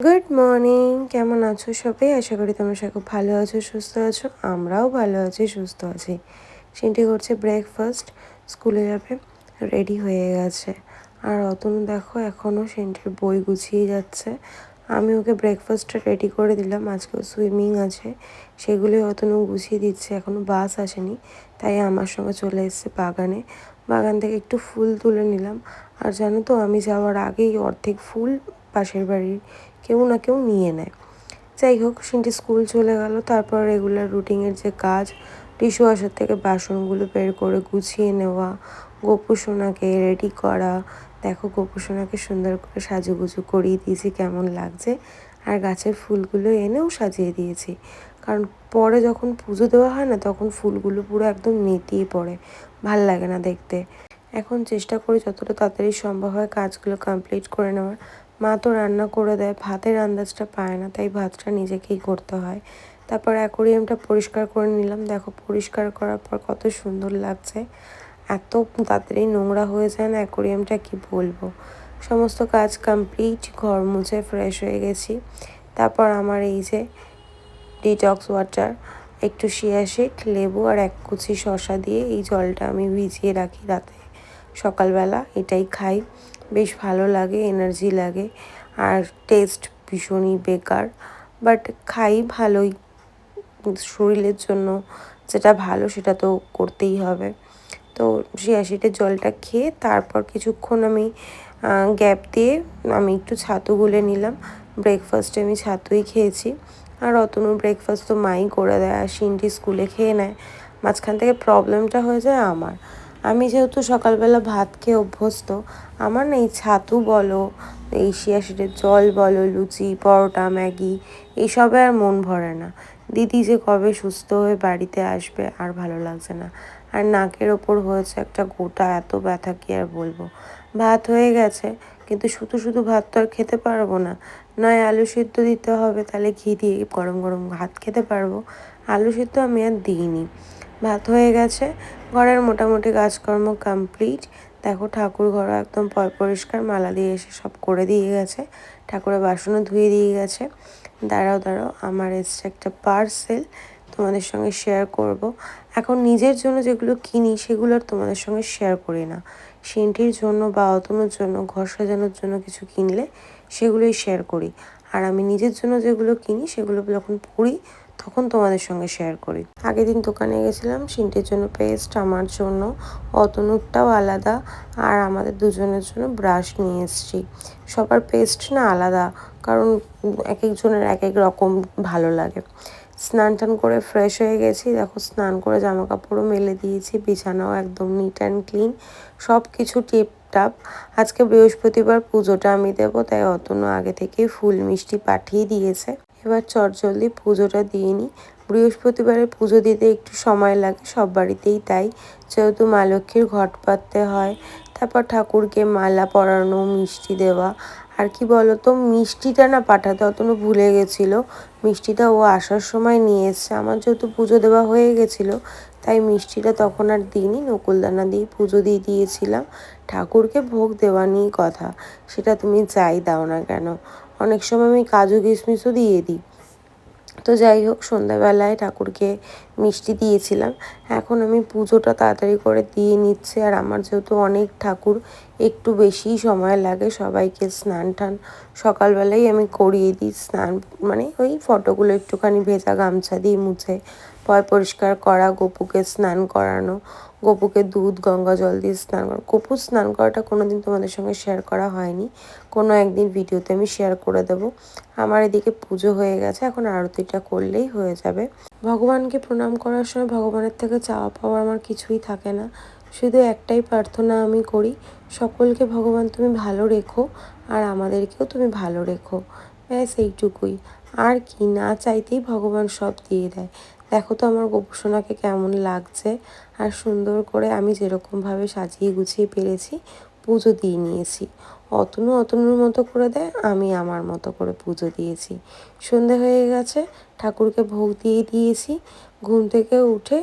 Good morning, কেমন আছো সবাই? আশা করি তোমরা সবাই খুব ভালো আছো, সুস্থ আছো। আমরাও ভালো আছি, সুস্থ আছি। সিনটি করছে ব্রেকফাস্ট, স্কুলে যাবে, রেডি হয়ে গেছে। আর অতনু দেখো এখনও সিনটির বই গুছিয়ে যাচ্ছে। আমি ওকে ব্রেকফাস্টটা রেডি করে দিলাম, আজকেও সুইমিং আছে, সেগুলোই অতনু গুছিয়ে দিচ্ছে। এখনও বাস আসেনি, তাই আমার সঙ্গে চলে এসেছে বাগানে। বাগান থেকে একটু ফুল তুলে নিলাম। আর জানো তো, আমি যাওয়ার আগেই অর্ধেক ফুল পাশের বাড়ির কেউ না কেউ নিয়ে নেয়। যাই হোক, সিনটি স্কুল চলে গেল। তারপর রেগুলার রুটিনের যে কাজ, টিস্যু ওয়াশার থেকে বাসনগুলো বের করে গুছিয়ে নেওয়া, গোপু সোনাকে রেডি করা। দেখো, গোপু সোনাকে সুন্দর করে সাজুগুজু করিয়ে দিয়েছি, কেমন লাগছে। আর গাছের ফুলগুলো এনেও সাজিয়ে দিয়েছি, কারণ পরে যখন পুজো দেওয়া হয় না, তখন ফুলগুলো পুরো একদম নেতিয়ে পড়ে, ভাল লাগে না দেখতে। এখন চেষ্টা করি যতটা তাড়াতাড়ি সম্ভব হয় কাজগুলো কমপ্লিট করে নেওয়ার। মা তো রান্না করে দেয়, ভাতের আন্দাজটা পায় না, তাই ভাতটা নিজেকেই করতে হয়। তারপর অ্যাকোরিয়ামটা পরিষ্কার করে নিলাম। দেখো, পরিষ্কার করার পর কত সুন্দর লাগছে। এত তাড়াতাড়ি নোংরা হয়ে যায় না অ্যাকোরিয়ামটা, কি বলবো। সমস্ত কাজ কমপ্লিট, ঘর মুছে ফ্রেশ হয়ে গেছি। তারপর আমার এই যে ডিটক্স ওয়াটার, একটু শিয়াশিট, লেবু আর এক কুচি শসা দিয়ে এই জলটা আমি ভিজিয়ে রাখি রাতে, সকালবেলা এটাই খাই। বেশ ভালো লাগে, এনার্জি লাগে। আর টেস্ট ভীষণই বেকার, বাট খাই ভালোই। শরীরের জন্য যেটা ভালো সেটা তো করতেই হবে। তো শিয়াশিটের জলটা খেয়ে তারপর কিছুক্ষণ আমি গ্যাপ দিয়ে আমি একটু ছাতু গুলে নিলাম। ব্রেকফাস্টে আমি ছাতুই খেয়েছি। আর অতনুর ব্রেকফাস্ট তো মাই করে দেয়, আর সিনটি স্কুলে খেয়ে নেয়। মাঝখান থেকে প্রবলেমটা হয়ে যায় আমার। আমি যেহেতু সকালবেলা ভাত খেয়ে অভ্যস্ত, আমার না এই ছাতু বলো, এই শিয়াশিটের জল বলো, লুচি, পরোটা, ম্যাগি, এইসবে আর মন ভরে না। দিদি যে কবে সুস্থ হয়ে বাড়িতে আসবে, আর ভালো লাগছে না। আর নাকের ওপর হয়েছে একটা গোটা, এত ব্যথা কি আর বলবো। ভাত হয়ে গেছে, কিন্তু শুধু শুধু ভাত তো আর খেতে পারবো না। নয় আলু সিদ্ধ দিতে হবে, তাহলে ঘি দিয়ে গরম গরম ভাত খেতে পারবো। আলু সিদ্ধ আমি আর দিইনি। ভাত হয়ে গেছে, ঘরের মোটামুটি কাজকর্ম কমপ্লিট। দেখো, ঠাকুর ঘরও একদম পরিষ্কার, মালা দিয়ে এসে সব করে দিয়ে গেছে। ঠাকুরের বাসনও ধুয়ে দিয়ে গেছে। দাঁড়াও, আমার এসছে একটা পার্সেল, তোমাদের সঙ্গে শেয়ার করব। এখন নিজের জন্য যেগুলো কিনি সেগুলো আর তোমাদের সঙ্গে শেয়ার করি না। সিনটির জন্য বা অতনুর জন্য, ঘর সাজানোর জন্য কিছু কিনলে সেগুলোই শেয়ার করি। আর আমি নিজের জন্য যেগুলো কিনি সেগুলো যখন পড়ি তখন তোমাদের সঙ্গে শেয়ার করি। আগের দিন দোকানে গেছিলাম, সিনটির জন্য পেস্ট, আমার জন্য, অতনুরটাও আলাদা, আর আমাদের দুজনের জন্য ব্রাশ নিয়ে এসেছি। সবার পেস্ট না আলাদা, কারণ এক একজনের এক এক রকম ভালো লাগে। স্নান টান করে ফ্রেশ হয়ে গেছি। দেখো, স্নান করে জামা কাপড়ও মেলে দিয়েছি, বিছানাও একদম নিট অ্যান্ড ক্লিন, সব কিছু টিপটাপ। আজকে বৃহস্পতিবার, পুজোটা আমি দেবো, তাই অতনু আগে থেকেই ফুল মিষ্টি পাঠিয়ে দিয়েছে। এবার চটজলদি পুজোটা দিয়ে নিই। বৃহস্পতিবারে পুজো দিতে একটু সময় লাগে, সব বাড়িতেই তাই, যেহেতু মা লক্ষ্মীর ঘট পাততে হয়। তারপর ঠাকুরকে মালা পরানো, মিষ্টি দেওয়া। আর কি বলতো, মিষ্টিটা না পাঠাতে অতনু ভুলে গেছিলো। মিষ্টিটা ও আসার সময় নিয়ে এসছে। আমার যেহেতু পুজো দেওয়া হয়ে গেছিলো, তাই মিষ্টিটা তখন আর দিইনি, নকুলদানা দিয়ে পুজো দিয়ে দিয়েছিলাম। ঠাকুরকে ভোগ দেওয়া নিয়েই কথা, সেটা তুমি যাই দাও না কেন। অনেক সময় আমি কাজু কিশমিশও দিয়ে দিই। তো যাই হোক, সন্ধ্যাবেলায় ঠাকুরকে মিষ্টি দিয়েছিলাম। এখন আমি পুজোটা তাড়াতাড়ি করে দিয়ে নিচ্ছি। আর আমার যেহেতু অনেক ঠাকুর, একটু বেশিই সময় লাগে। সবাইকে স্নান টান সকালবেলাই আমি করিয়ে দিই। স্নান মানে ওই ফটোগুলো একটুখানি ভেজা গামছা দিয়ে মুছে পরিষ্কার করা, গপুকে স্নান করানো, গপুকে দুধ গঙ্গা জল দিয়ে স্নান করা। গপুর স্নান করাটা কোনো দিন তোমাদের সঙ্গে শেয়ার করা হয়নি, কোনো একদিন ভিডিওতে আমি শেয়ার করে দেবো। আমার এদিকে পুজো হয়ে গেছে, এখন আরতিটা করলেই হয়ে যাবে। ভগবানকে প্রণাম করার সময় ভগবানের থেকে চাওয়া পাওয়া আমার কিছুই থাকে না, শুধু একটাই প্রার্থনা আমি করি, সকলকে ভগবান তুমি ভালো রেখো, আর আমাদেরকেও তুমি ভালো রেখো। ব্যাস এইটুকুই। আর কি, না চাইতেই ভগবান সব দিয়ে দেয়। দেখো তো আমার গোপুসোনাকে কেমন লাগছে। আর সুন্দর করে আমি যেরকমভাবে সাজিয়ে গুছিয়ে পেরেছি পুজো দিয়ে নিয়েছি। অতনুর মতো করে দেয়, আমি আমার মতো করে পুজো দিয়েছি। সন্ধে হয়ে গেছে, ঠাকুরকে ভোগ দিয়ে দিয়েছি। ঘুম থেকে উঠে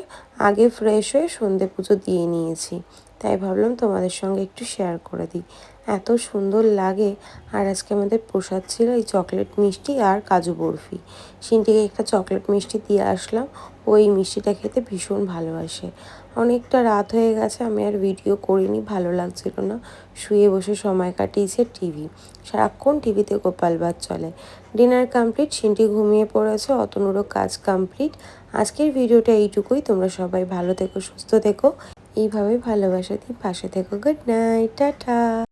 আগে ফ্রেশ হয়ে সন্ধে পুজো দিয়ে নিয়েছি। তাই ভাবলাম তোমাদের সঙ্গে একটু শেয়ার করে দিই। এত সুন্দর লাগে। আর আজকে আমাদের প্রসাদ ছিল এই চকলেট মিষ্টি আর কাজু বরফি। সিনটিকে একটা চকলেট মিষ্টি দিয়ে আসলাম, ওই মিষ্টিটা খেতে ভীষণ ভালোবাসে। অনেকটা রাত হয়ে গেছে, আমি আর ভিডিও করিনি, ভালো লাগছিল না। শুয়ে বসে সময় কাটিয়েছে টিভি, সারাক্ষণ টিভিতে গোপাল ভাঁড় চলে। ডিনার কমপ্লিট, সিনটি ঘুমিয়ে পড়েছে, অতনুরও কাজ কমপ্লিট। আজকের ভিডিওটা এইটুকুই। তোমরা সবাই ভালো থেকো, সুস্থ থেকো, এইভাবে ভালোবাসা দিয়ে পাশে থেকো। Good night, tata.